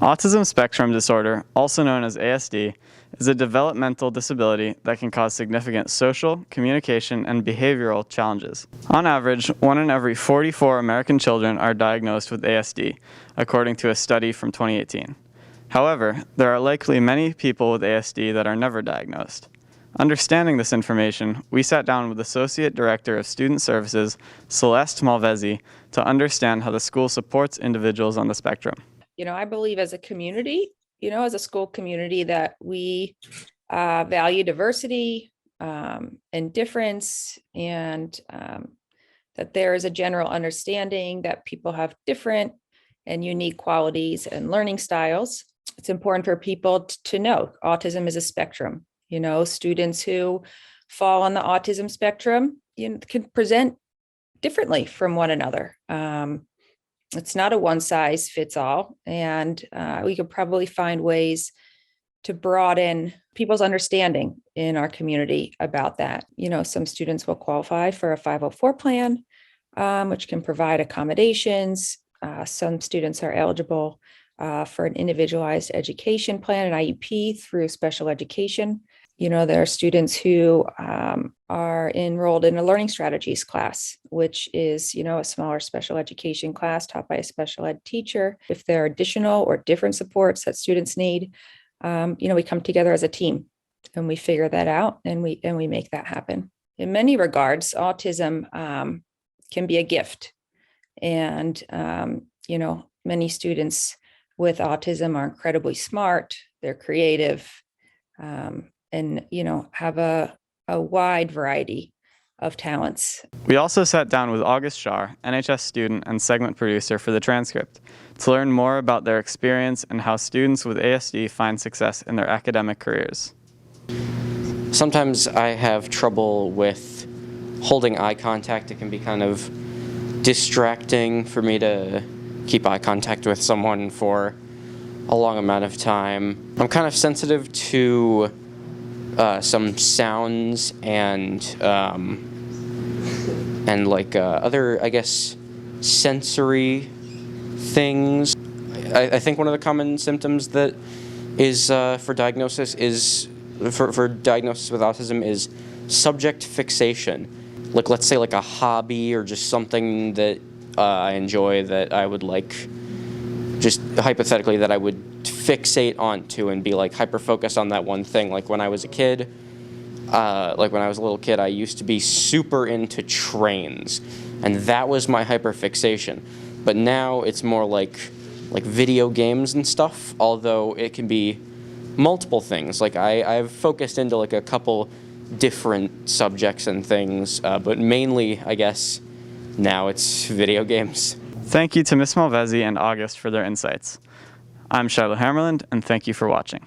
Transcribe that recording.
Autism spectrum disorder, also known as ASD, is a developmental disability that can cause significant social, communication, and behavioral challenges. On average, 1 in every 44 American children are diagnosed with ASD, according to a study from 2018. However, there are likely many people with ASD that are never diagnosed. Understanding this information, we sat down with Associate Director of Student Services, Celeste Malvezi, to understand how the school supports individuals on the spectrum. I believe as a community, as a school community, that we value diversity and difference, and that there is a general understanding that people have different and unique qualities and learning styles. It's important for people to know autism is a spectrum. Students who fall on the autism spectrum, can present differently from one another. It's not a one size fits all, and we could probably find ways to broaden people's understanding in our community about that. Some students will qualify for a 504 plan, which can provide accommodations. Some students are eligible for an individualized education plan, an IEP, through special education. There are students who are enrolled in a learning strategies class, which is, a smaller special education class taught by a special ed teacher. If there are additional or different supports that students need, we come together as a team and we figure that out, and we make that happen. In many regards, autism can be a gift. And, many students with autism are incredibly smart, they're creative, and have a wide variety of talents. We also sat down with August Shar, NHS student and segment producer for the Transcript, to learn more about their experience and how students with ASD find success in their academic careers. Sometimes I have trouble with holding eye contact. It can be kind of distracting for me to keep eye contact with someone for a long amount of time. I'm kind of sensitive to some sounds and other, I guess, sensory things. I think one of the common symptoms that is for diagnosis with autism is subject fixation. Let's say a hobby or just something that I enjoy that I would just hypothetically that I would fixate onto and be hyper-focused on that one thing. When I was a kid, when I was a little kid, I used to be super into trains, and that was my hyper-fixation. But now it's more like video games and stuff, although it can be multiple things. I've focused into a couple different subjects and things, but mainly, I guess, now it's video games. Thank you to Ms. Malvezi and August for their insights. I'm Shiloh Hammerland, and thank you for watching.